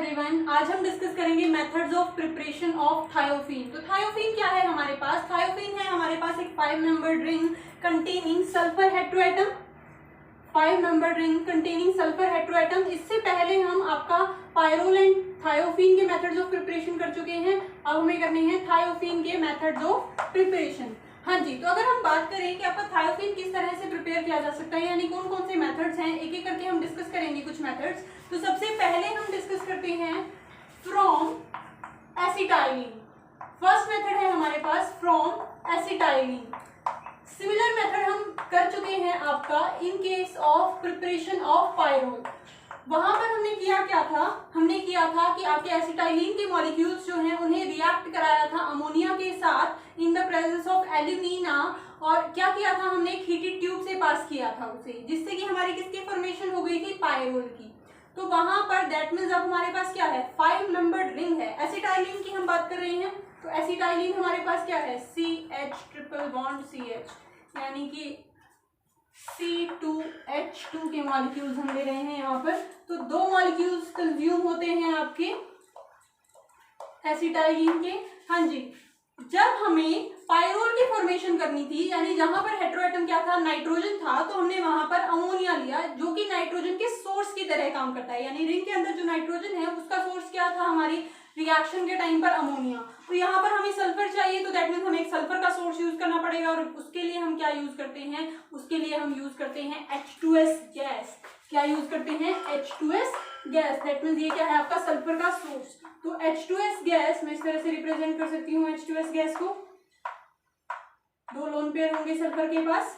Everyone, आज हम discuss करेंगे methods of preparation of thiophene. तो थायोफीन क्या है हमारे पास? थायोफीन है हमारे पास एक 5 membered ring containing sulphur heteroatom. 5 membered ring containing sulphur heteroatom. इससे पहले हम आपका पायरोल एंड थायोफीन के मेथड्स ऑफ प्रिपरेशन कर चुके हैं। अब हमें करने हैं थायोफीन के मेथड्स ऑफ प्रिपरेशन। हाँ जी, तो अगर हम बात करें कि आपका थायोफीन किस तरह से प्रिपेयर किया जा सकता है, यानी कौन कौन से मेथड्स हैं, एक एक करके हम डिस्कस करेंगे कुछ मेथड्स। तो सबसे पहले हम डिस्कस करते हैं फ्रॉम एसिटाइलिन। फर्स्ट मेथड है हमारे पास फ्रॉम एसिटाइलिन। सिमिलर मेथड हम कर चुके हैं आपका in case of preparation of pyrrole. वहां पर हमने किया क्या था? हमने किया था कि आपके एसिटाइलिन के मॉलिक्यूल्स जो हैं उन्हें रिएक्ट कराया था अमोनिया के साथ in the presence of alumina, और क्या किया था हमने? एक हीटेड ट्यूब से पास किया था उसे, जिससे कि हमारी किसकी फॉर्मेशन हो गई थी? पायरोल की। तो वहां पर दैट मीन्स अब हमारे पास क्या है? 5 मेंबर्ड रिंग है। एसिटाइलिन की हम बात कर रहे हैं, तो एसिटाइलिन हमारे पास क्या है? CH ट्रिपल बॉन्ड CH, यानी कि C2H2 के मॉलिक्यूल्स हम ले रहे हैं यहाँ पर। तो 2 मॉलिक्यूल्स कंज्यूम होते हैं आपके एसिटाइलिन के। हाँ जी, जब हमें पायरोल की फॉर्मेशन करनी थी, यानी जहां पर हेट्रोएटम क्या था? नाइट्रोजन था, तो हमने वहां पर अमोनिया लिया जो कि नाइट्रोजन के सोर्स की तरह काम करता है। यानी रिंग के अंदर जो नाइट्रोजन है उसका सोर्स क्या था? हमारी रिएक्शन के टाइम पर अमोनिया। तो यहाँ पर हमें सल्फर चाहिए, तो दैट मीन्स हमें एक सल्फर का सोर्स यूज करना पड़ेगा, और उसके लिए हम क्या यूज करते हैं? उसके लिए हम यूज करते हैं H2S गैस। क्या यूज करते हैं? H2S gas. दैट मीन्स ये क्या है? आपका सल्फर का सोर्स। तो H2S गैस मैं इस तरह से रिप्रेजेंट कर सकती हूँ H2S गैस को। 2 लोन पेयर होंगे सल्फर के पास।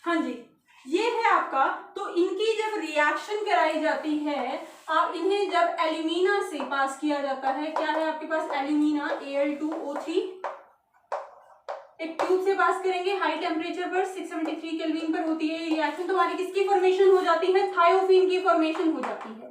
हाँ जी, ये है आपका। तो इनकी जब रिएक्शन कराई जाती है, आप इन्हें जब एल्यूमिना से पास किया जाता है, क्या है आपके पास? एल्यूमिना Al2O3, एक ट्यूब से पास करेंगे हाई टेम्परेचर पर 673 केल्विन पर होती है रिएक्शन। तो हमारी किसकी फॉर्मेशन हो जाती है? थायोफीन की फॉर्मेशन हो जाती है।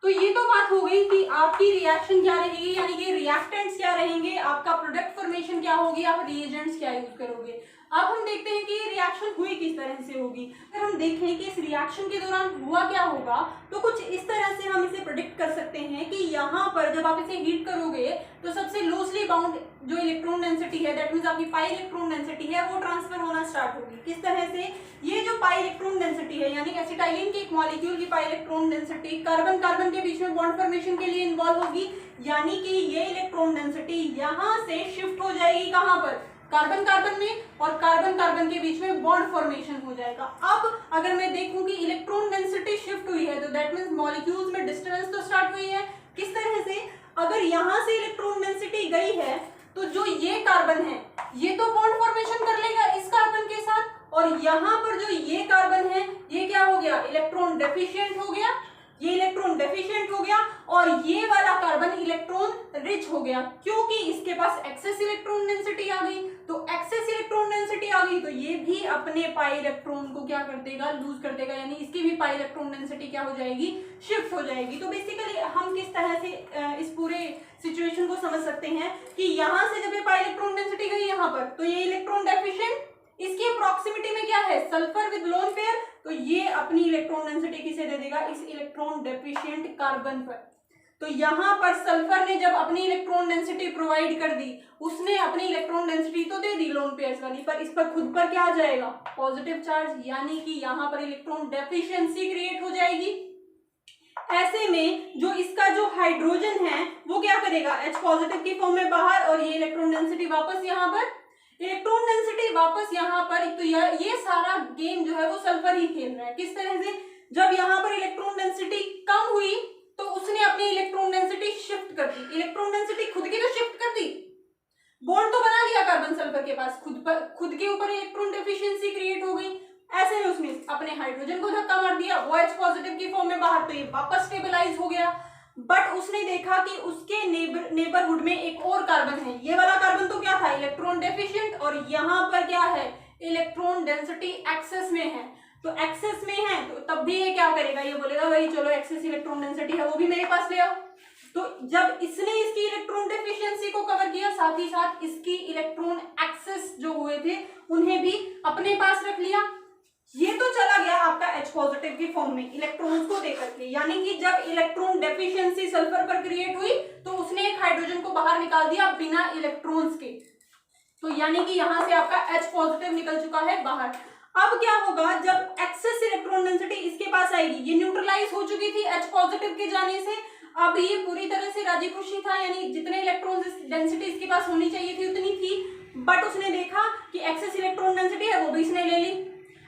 तो ये तो बात हो गई कि आपकी रिएक्शन क्या रहेगी, यानी कि रिएक्टेंट्स क्या रहेंगे, आपका प्रोडक्ट फॉर्मेशन क्या होगी, आप रिएजेंट्स क्या यूज करोगे। अब हम देखते हैं कि रिएक्शन हुई किस तरह से होगी। अगर हम देखें कि इस रिएक्शन के दौरान हुआ क्या होगा, तो कुछ इस तरह से हम इसे प्रेडिक्ट कर सकते हैं कि यहाँ पर जब आप इसे हीट करोगे तो सबसे लूजली बाउंड जो इलेक्ट्रॉन डेंसिटी है, दैट मीन्स आपकी पाई इलेक्ट्रॉन डेंसिटी है, वो ट्रांसफर होना स्टार्ट होगी। किस तरह से? ये जो पाई इलेक्ट्रॉन डेंसिटी है, यानी एसिटाइलिन के एक मॉलिक्यूल की pi electron density carbon carbon के बीच में बॉन्ड फॉर्मेशन के लिए इन्वॉल्व होगी, यानी कि ये इलेक्ट्रॉन डेंसिटी यहाँ से शिफ्ट हो जाएगी कहाँ पर? कार्बन कार्बन में, और कार्बन कार्बन के बीच में बॉन्ड फॉर्मेशन हो जाएगा। अब अगर मैं देखूं कि इलेक्ट्रॉन डेंसिटी शिफ्ट हुई है, तो दैट मीन्स मॉलिक्यूल्स में डिस्टर्बेंस तो स्टार्ट हुई है। किस तरह से? अगर यहाँ से इलेक्ट्रॉन डेंसिटी गई है, तो जो ये कार्बन है ये तो बॉन्ड फॉर्मेशन कर लेगा इस कार्बन के साथ, और यहाँ पर जो ये कार्बन है ये क्या हो गया? इलेक्ट्रॉन डेफिशिएंट हो गया। ये इलेक्ट्रॉन डेफिशिएंट हो गया, और ये वाला कार्बन इलेक्ट्रॉन रिच हो गया, क्योंकि इसके पास एक्सेस इलेक्ट्रॉन डेंसिटी आ गई। तो एक्सेस इलेक्ट्रॉन डेंसिटी आ गई, तो ये भी अपने पाई इलेक्ट्रॉन को क्या कर देगा? लूज कर देगा, यानी इसकी भी पाई इलेक्ट्रॉन डेंसिटी क्या हो जाएगी? शिफ्ट हो जाएगी। तो बेसिकली हम किस तरह से इस पूरे सिचुएशन को समझ सकते हैं कि यहाँ से जब ये पाई इलेक्ट्रॉन डेंसिटी गई यहाँ पर, तो ये इलेक्ट्रॉन डेफिशिएंट, इसकी प्रॉक्सिमिटी में क्या है? सल्फर विद लोन पेयर, तो ये अपनी इलेक्ट्रॉन डेंसिटी किसे दे देगा? इस इलेक्ट्रॉन डेफिशिएंट कार्बन पर। तो यहाँ पर सल्फर ने जब अपनी इलेक्ट्रॉन डेंसिटी प्रोवाइड कर दी, उसने अपनी इलेक्ट्रॉन डेंसिटी तो दे दी लोन पेयर्स वाली, पर इस पर खुद पर क्या आ जाएगा? पॉजिटिव चार्ज, यानी कि यहाँ पर इलेक्ट्रॉन डेफिशिएंसी क्रिएट हो जाएगी। ऐसे में जो इसका जो हाइड्रोजन है वो क्या करेगा? H पॉजिटिव की फॉर्म में बाहर, और ये इलेक्ट्रॉन डेंसिटी वापस यहाँ पर, इलेक्ट्रॉन डेंसिटी वापस यहाँ पर। तो ये सारा गेम जो है वो सल्फर ही खेल रहा है। किस तरह से? जब यहाँ पर इलेक्ट्रॉन डेंसिटी कम हुई, तो उसने अपनी इलेक्ट्रॉन डेंसिटी शिफ्ट कर दी। इलेक्ट्रॉन डेंसिटी खुद की तो शिफ्ट कर दी, बॉन्ड तो बना लिया कार्बन सल्फर के पास, खुद के ऊपर इलेक्ट्रॉन डेफिशिएंसी क्रिएट हो गई। ऐसे में उसने अपने हाइड्रोजन को धक्का मार दिया, वो H पॉजिटिव की फॉर्म में बाहर, तो ये वापस स्टेबलाइज हो गया। बट उसने देखा कि उसके नेबरहुड में एक और कार्बन है। ये वाला कार्बन तो क्या था? इलेक्ट्रॉन डेफिशिएंट, और यहाँ पर क्या है? इलेक्ट्रॉन डेंसिटी एक्सेस में है। तो एक्सेस में है तो तब भी ये क्या करेगा? ये बोलेगा भाई चलो एक्सेस इलेक्ट्रॉन डेंसिटी है वो भी मेरे पास ले आओ। तो जब इसने इसकी इलेक्ट्रॉन डेफिशिएंसी को कवर किया, साथ ही साथ इसकी इलेक्ट्रॉन एक्सेस जो हुए थे उन्हें भी अपने पास रख लिया। ये तो चला गया आपका H पॉजिटिव की फॉर्म में इलेक्ट्रॉन्स को देकर के, यानी कि जब इलेक्ट्रॉन डेफिशिएंसी सल्फर पर क्रिएट हुई तो उसने एक हाइड्रोजन को बाहर निकाल दिया बिना इलेक्ट्रॉन्स के, तो यानी कि यहां से आपका H पॉजिटिव निकल चुका है बाहर। अब क्या होगा, जब एक्सेस इलेक्ट्रॉन डेंसिटी इसके पास आएगी, ये न्यूट्रलाइज हो चुकी थी H पॉजिटिव के जाने से, अब ये पूरी तरह से राजी खुशी था, यानी जितने इलेक्ट्रॉन डेंसिटी इसके पास होनी चाहिए थी उतनी थी, बट उसने देखा कि एक्सेस इलेक्ट्रॉन डेंसिटी है वो भी इसने ले ली।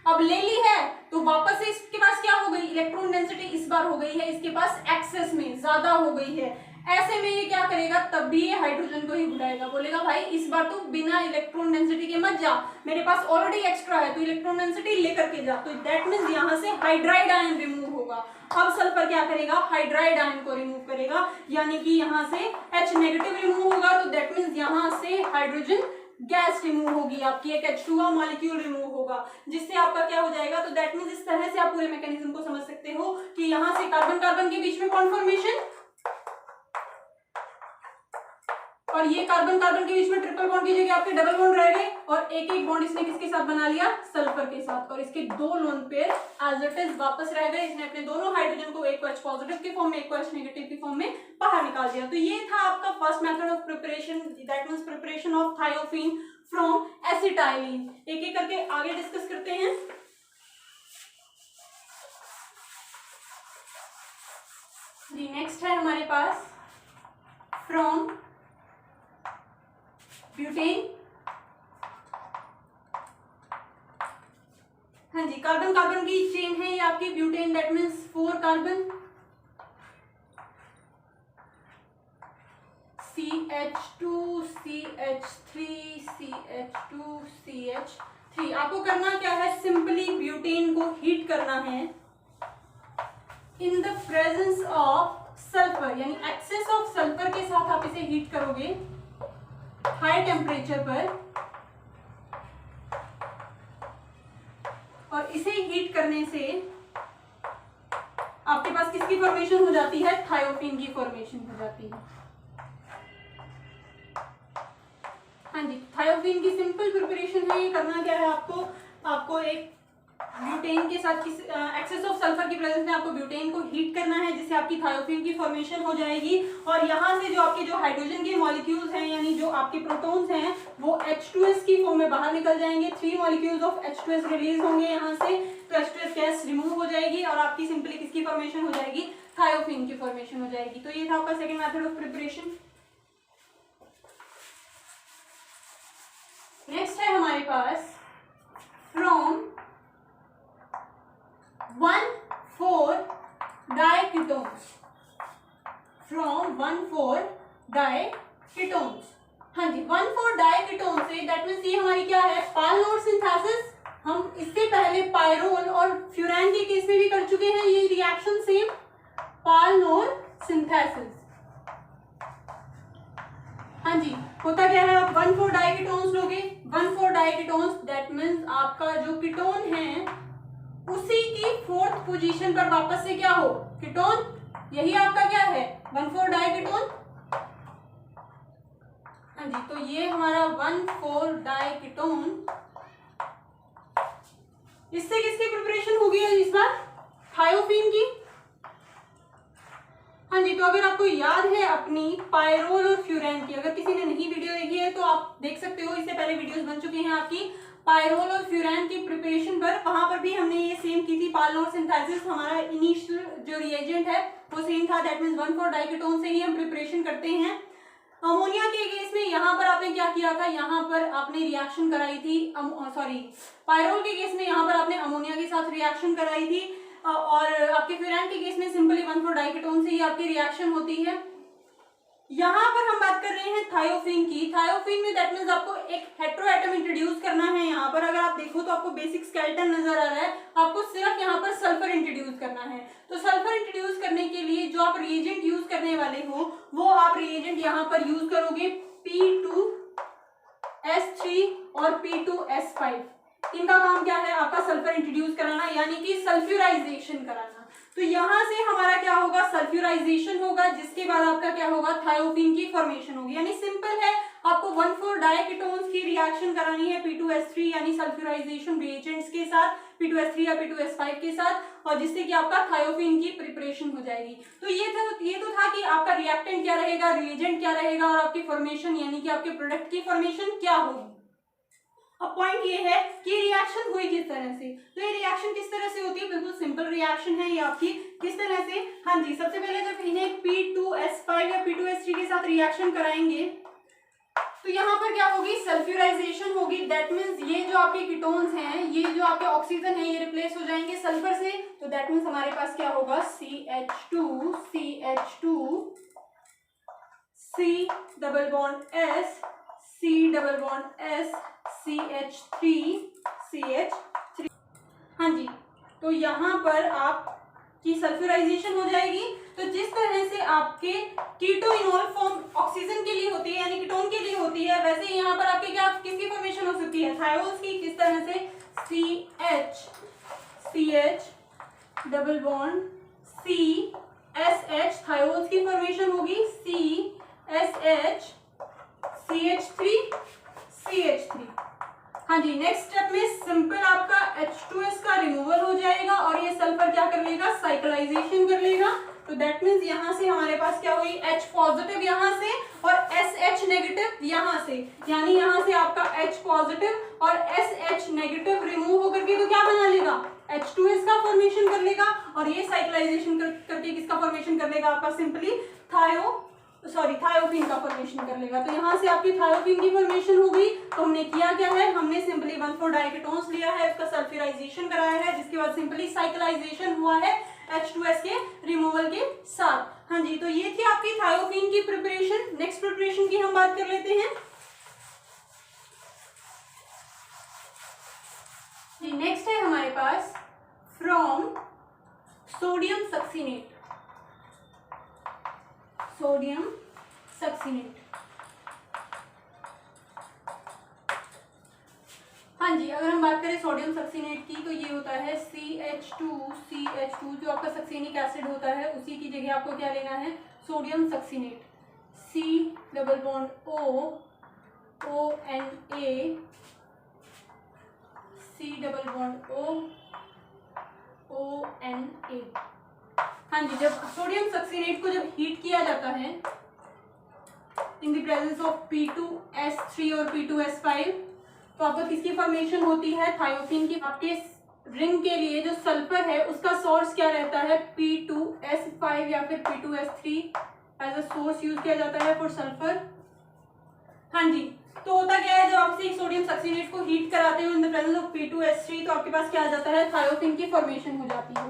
अब ले ली है तो वापस से इसके पास क्या हो गई, इलेक्ट्रॉन डेंसिटी इस बार हो गई है इसके पास एक्सेस में ज्यादा हो गई है। ऐसे में ये क्या करेगा, तब भी ये हाइड्रोजन को ही बुलाएगा, बोलेगा भाई इस बार तो बिना इलेक्ट्रॉन डेंसिटी के मत जा, मेरे पास ऑलरेडी एक्स्ट्रा है, तो इलेक्ट्रॉन डेंसिटी लेकर के जा। तो दैट मींस यहाँ से हाइड्राइड आयन रिमूव होगा। अब सल्फर क्या करेगा, हाइड्राइड आयन को रिमूव करेगा, यानी कि यहाँ से H नेगेटिव रिमूव होगा, तो दैट मींस यहाँ से हाइड्रोजन गैस रिमूव होगी, आपकी एक H2O मॉलिक्यूल रिमूव होगा, जिससे आपका क्या हो जाएगा। तो दैट मींस इस तरह से आप पूरे मैकेनिज्म को समझ सकते हो कि यहाँ से कार्बन कार्बन के बीच में बॉन्ड फॉर्मेशन, और ये कार्बन कार्बन के बीच में ट्रिपल बॉन्ड की जगह आपके डबल बॉन्ड रह गए, और एक एक बॉन्ड इसने किसके साथ बना लिया, सल्फर के साथ, और इसके दो loan payer as it is वापस रह गए। इसने अपने दोनों हाइड्रोजन को, एक को H पॉजिटिव की फॉर्म में, एक को H नेगेटिव की फॉर्म में बाहर निकाल दिया। तो ये था आपका first method of preparation, that means preparation of thiophene from acetylene. एक एक करके आगे डिस्कस करते हैं। जी नेक्स्ट है हमारे पास फ्रॉम ब्यूटेन। हाँ जी, कार्बन कार्बन की चेन है ये आपकी butane, that means 4 carbon, CH2 CH3 CH2 CH3। आपको करना क्या है, सिंपली ब्यूटेन को हीट करना है in the presence of sulphur, यानी एक्सेस ऑफ सल्फर के साथ आप इसे हीट करोगे हाई टेम्परेचर पर, और इसे हीट करने से आपके पास किसकी फॉर्मेशन हो जाती है, थायोफीन की फॉर्मेशन हो जाती है। हाँ जी, थायोफीन की सिंपल प्रिपरेशन है। ये करना क्या है आपको एक ब्यूटेन के साथ एक्सेस ऑफ सल्फर की प्रेजेंस में आपको ब्यूटेन को हीट करना है, जिससे आपकी थायोफीन की फॉर्मेशन हो जाएगी, और यहाँ से जो आपके जो हाइड्रोजन के मॉलिक्यूल्स हैं, यानी जो आपके प्रोटॉन्स हैं, वो H2S की फॉर्म में बाहर निकल जाएंगे। 3 मॉलिक्यूल्स ऑफ H2S रिलीज होंगे यहाँ से, तो H2S गैस रिमूव हो जाएगी, और आपकी सिंपली किसकी फॉर्मेशन हो जाएगी, थायोफीन की फॉर्मेशन हो जाएगी। तो ये था आपका second method of preparation. Next है हमारे पास फ्रॉम 1,4-डाइकीटोन्स, फ्रॉम 1,4-डाइकीटोन्स। हाँ जी, 1,4-डाइकीटोन से दैट मींस ये हमारी क्या है, पालनोर सिंथेसिस। हम इससे पहले पायरोल और फ्यूरान के केस में भी कर चुके हैं ये रिएक्शन सेम, पालनोर सिंथेसिस। हाँ जी, होता क्या है, आप 1,4-डाइकीटोन्स लोगे, 1,4-डाइकीटोन्स दैट मींस आपका जो कीटोन है उसी की 4th पोजीशन पर वापस से क्या हो, कीटोन, यही आपका क्या है, 1,4-डाइकीटोन। हाँ जी, तो ये हमारा 1,4-डाइकीटोन, इससे किसकी प्रिपरेशन होगी इस बार, थायोफीन की। हाँ जी, तो अगर आपको याद है अपनी पायरोल और फ्यूरान की, अगर किसी ने नहीं वीडियो देखी है तो आप देख सकते हो, इससे पहले वीडियोस बन चुकी हैं आपकी पायरोल और फ्यूरान की प्रिपरेशन पर, वहां पर भी हमने ये सेम की थी, पालनोर सिंथेसिस। हमारा इनिशियल जो रिएजेंट है वो सेम था, दैट मींस 1,4-डाइकीटोन से ही हम प्रिपरेशन करते हैं। अमोनिया के केस में यहाँ पर आपने क्या किया था, यहाँ पर आपने रिएक्शन कराई थी, पायरोल के केस में यहाँ पर आपने अमोनिया के साथ रिएक्शन कराई थी, और आपके फ्यूरान के केस में सिंपली 1,4-डाइकीटोन से ही आपकी रिएक्शन होती है। यहाँ पर हम बात कर रहे हैं थायोफीन की। थायोफीन में दैट मींस आपको एक हेटेरोएटम इंट्रोड्यूस करना है। यहाँ पर अगर आप देखो तो आपको बेसिक स्केलेटन नजर आ रहा है, आपको सिर्फ यहाँ पर सल्फर इंट्रोड्यूस करना है। तो सल्फर इंट्रोड्यूस करने के लिए जो आप रिएजेंट यूज करने वाले हो वो आप रिएजेंट यहाँ पर यूज करोगे P2S3 और P2S5। इनका काम क्या है, आपका सल्फर इंट्रोड्यूस कराना, यानी कि सल्फ्यूराइजेशन कराना। तो यहां से हमारा क्या होगा, सल्फ्यूराइजेशन होगा, जिसके बाद आपका क्या होगा, थायोफीन की फॉर्मेशन होगी। यानी सिंपल है, आपको 1,4 डायकीटोन्स की रिएक्शन करानी है P2S3 यानी सल्फ्यूराइजेशन रिएजेंट्स के साथ, P2S3 या P2S5 के साथ, और जिससे कि आपका थायोफिन की प्रिपरेशन हो जाएगी। तो ये तो था कि आपका रिएक्टेंट क्या रहेगा, रिएजेंट क्या रहेगा, और आपकी फॉर्मेशन यानी कि आपके प्रोडक्ट की फॉर्मेशन क्या होगी। अब पॉइंट ये है कि रिएक्शन हुई किस तरह से। तो ये रिएक्शन किस तरह से होती है, बिल्कुल सिंपल रिएक्शन है ये आपकी। किस तरह से, हाँ जी, सबसे पहले जब इन्हें P2S5 या P2S3 के साथ रिएक्शन कराएंगे तो यहाँ पर क्या होगी, सल्फ्यूराइजेशन होगी। दैट मीन्स ये जो आपके कीटोन्स हैं, ये जो आपके ऑक्सीजन है, ये रिप्लेस हो जाएंगे सल्फर से। तो दैट मीन्स हमारे पास क्या होगा, CH2 C double bond S C double bond S CH3 CH3। हाँ जी, तो यहाँ पर आपकी सल्फ्यूराइजेशन हो जाएगी। तो जिस तरह से आपके कीटो इनोल फॉर्म ऑक्सीजन के लिए होती है यानी कीटोन के लिए होती है, वैसे ही यहाँ पर आपके क्या किसकी फॉर्मेशन हो सकती है, थायोल्स की। किस तरह से, CH double bond CSH, thiols की फॉर्मेशन होगी CSH CH3 CH3। हाँ जी, नेक्स्ट स्टेप में सिंपल आपका H2S का रिमूवल हो जाएगा और ये सल्फर क्या कर लेगा, साइक्लाइजेशन कर लेगा। तो दैट मीन्स यहाँ से हमारे पास क्या हुई, H पॉजिटिव यहाँ से और SH नेगेटिव यहाँ से, यानी यहाँ से आपका H पॉजिटिव और SH नेगेटिव रिमूव होकर के तो क्या बना लेगा, H2S का फॉर्मेशन कर लेगा, और ये साइक्लाइजेशन करके किसका फॉर्मेशन कर लेगा, आपका सिंपली थायोफिन का फॉर्मेशन कर लेगा। तो यहाँ से आपकी थायोफिन की फॉर्मेशन हो गई। तो हमने किया क्या है, हमने सिंपली 1,4 डायकीटोन्स लिया है, उसका सल्फ्यूराइजेशन कराया है, जिसके बाद सिंपली साइक्लाइजेशन हुआ है H2S के रिमूवल के साथ। हाँ जी, तो ये थी आपकी थायोफिन की प्रिपरेशन। नेक्स्ट प्रिपरेशन की हम बात कर लेते हैं जी। नेक्स्ट है हमारे पास from sodium succinate. Sodium succinate, हाँ जी, अगर हम बात करें सोडियम सक्सीनेट की तो ये होता है CH2 जो आपका सक्सीनिक एसिड होता है, उसी की जगह आपको क्या लेना है, sodium succinate. C double bond O NA C double bond O NA। हाँ जी, जब सोडियम सक्सीनेट को जब हीट किया जाता है in the presence of P2S3 और P2S5 तो आपको किसकी फॉर्मेशन होती है, थायोफिन की। आपके रिंग के लिए जो सल्फर है उसका सोर्स क्या रहता है, P2S5 या फिर P2S3 as a source use किया जाता है फॉर सल्फर। हाँ जी, तो होता क्या है, जब आपसे सोडियम सक्सीनेट को हीट कराते हो in the presence of P2S3 तो आपके पास क्या आ जाता है, थायोफिन की फॉर्मेशन हो जाती है।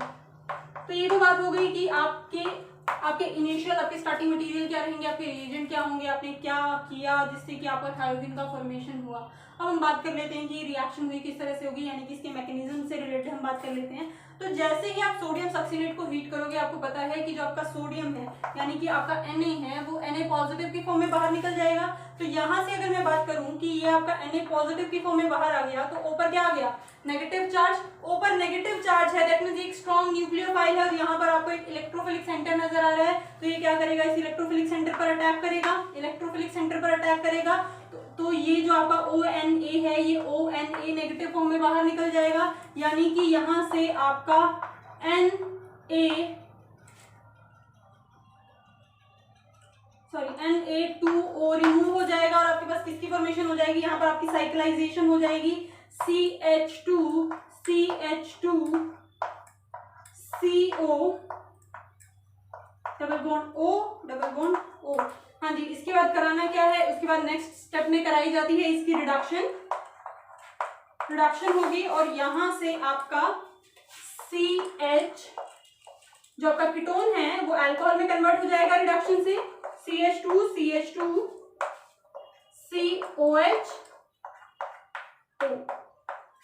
तो ये तो बात हो गई कि आपके इनिशियल आपके स्टार्टिंग मटेरियल क्या रहेंगे, आपके रिएजेंट क्या होंगे, आपने क्या किया जिससे कि आपका थायोफिन का फॉर्मेशन हुआ। अब हम बात कर लेते हैं कि रिएक्शन हुई किस तरह से होगी, यानी कि इसके मैकेनिज्म से रिलेटेड हम बात कर लेते हैं। तो जैसे ही आप सोडियम सक्सीनेट को हीट करोगे, आपको पता है कि जो आपका सोडियम है यानी कि आपका Na है वो Na पॉजिटिव की फॉर्म में बाहर निकल जाएगा। तो यहाँ से अगर मैं बात करूं कि ये आपका Na पॉजिटिव की फॉर्म में बाहर आ गया तो ऊपर क्या आ गया, नेगेटिव चार्ज। ऊपर नेगेटिव चार्ज है, दैट मींस एक स्ट्रॉन्ग न्यूक्लियोफाइल है और यहाँ पर आपको एक इलेक्ट्रोफिलिक सेंटर नजर आ रहा है। तो ये क्या करेगा, इस इलेक्ट्रोफिलिक सेंटर पर अटैक करेगा, इलेक्ट्रोफिलिक सेंटर पर अटैक करेगा। तो ये जो आपका ONA है ये ONA नेगेटिव फॉर्म में बाहर निकल जाएगा, यानी कि यहाँ से आपका Na2O रिमूव हो जाएगा और आपके पास किसकी फॉर्मेशन हो जाएगी, यहाँ पर आपकी साइक्लाइजेशन हो जाएगी CH2 CO double bond O। हाँ जी, इसके बाद कराना क्या है, उसके बाद नेक्स्ट स्टेप में कराई जाती है इसकी रिडक्शन होगी और यहां से आपका CH जो आपका कीटोन है वो अल्कोहल में कन्वर्ट हो जाएगा रिडक्शन से, CH2 COH।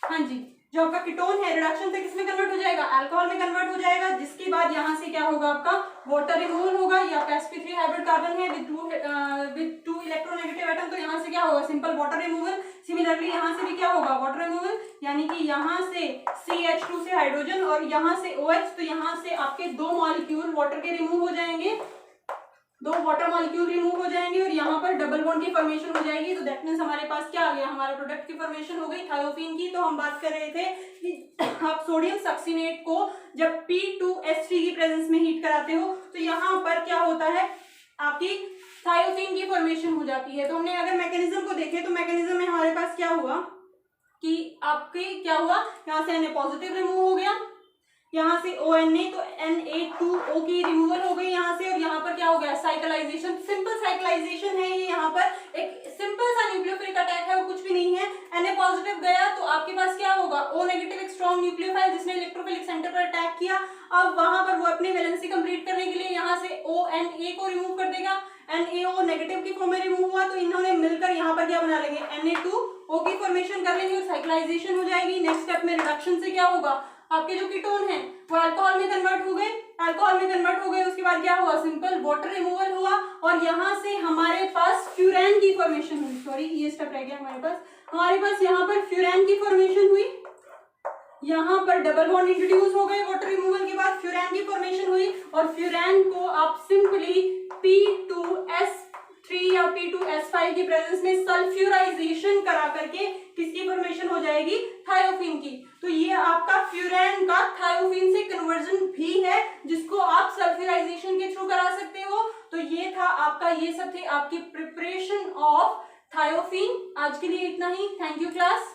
हाँ जी, जो आपका कीटोन है रिडक्शन से किसमें कन्वर्ट हो जाएगा, अल्कोहल में कन्वर्ट हो जाएगा, जिसके बाद यहाँ से क्या होगा, आपका वाटर रिमूवल होगा। ये आपका sp3 हाइब्रिड कार्बन है विद टू इलेक्ट्रोनेगेटिव एटम, तो यहाँ से क्या होगा, सिंपल वाटर रिमूवल। सिमिलरली यहाँ से भी क्या होगा, वाटर रिमूवल, यानी कि यहाँ से CH2 से हाइड्रोजन और यहाँ से OH, तो यहाँ से आपके 2 मॉलिक्यूल वाटर के रिमूव हो जाएंगे। दो वाटर मॉलिक्यूल रिमूव हो जाएंगे और यहाँ पर डबल बॉन्ड की फॉर्मेशन हो जाएगी। तो दैट मीन्स हमारे पास क्या आ गया, हमारे प्रोडक्ट की फॉर्मेशन हो गई थायोफीन की। तो हम बात कर रहे थे कि आप सोडियम सक्सिनेट को जब P2S3 की प्रेजेंस में हीट कराते हो तो यहाँ पर क्या होता है, आपकी थायोफीन की फॉर्मेशन हो जाती है। तो हमने अगर मैकेनिज्म को देखे तो मैकेनिज्म में हमारे पास क्या हुआ कि आपके क्या हुआ, यहाँ से Na पॉजिटिव रिमूव हो गया, यहाँ से ONA तो Na2O की रिमूवल हो गई यहाँ से, और यहाँ पर क्या हो गया, साइक्लाइजेशन, सिंपल साइक्लाइजेशन है ये। यहाँ पर एक सिंपल सा न्यूक्लियोफिलिक अटैक है, वो कुछ भी नहीं है। Na पॉजिटिव गया तो आपके पास क्या होगा, O नेगेटिव एक स्ट्रॉन्ग न्यूक्लियोफाइल जिसने इलेक्ट्रोफिलिक सेंटर पर अटैक किया। अब वहां पर वो अपनी वैलेंसी कंप्लीट करने के लिए यहाँ से ONA को रिमूव कर देगा, NaO नेगेटिव की फॉर्म में रिमूव हुआ तो इन्होंने मिलकर यहाँ पर क्या बना लेंगे, Na2O की फॉर्मेशन कर लेंगे और साइक्लाइजेशन हो जाएगी। नेक्स्ट स्टेप में रिडक्शन से क्या होगा, आपके जो कीटोन है वो अल्कोहल में कन्वर्ट हो गए, अल्कोहल में कन्वर्ट हो गए, उसके बाद क्या हुआ, सिंपल वाटर रिमूवल हुआ और यहाँ से हमारे पास फ्यूरैन की फॉर्मेशन हुई। सॉरी ये स्टेप रह गया हमारे पास यहाँ पर फ्यूरैन की फॉर्मेशन हुई, यहाँ पर डबल बॉन्ड इंट्रोड्यूस हो गए, वाटर रिमूवल के बाद फ्यूरैन की फॉर्मेशन हुई और फ्यूरैन को आप सिंपली P2S3 या P2S5 की प्रेजेंस में सल्फ्यूराइजेशन करा करके किसकी फॉर्मेशन हो जाएगी, थायोफीन की। तो ये आपका फ्यूरैन का थायोफीन से कन्वर्जन भी है जिसको आप सल्फ्यूराइजेशन के थ्रू करा सकते हो। तो ये था आपका, ये सब थे आपकी प्रिपरेशन ऑफ थायोफीन। आज के लिए इतना ही, थैंक यू क्लास।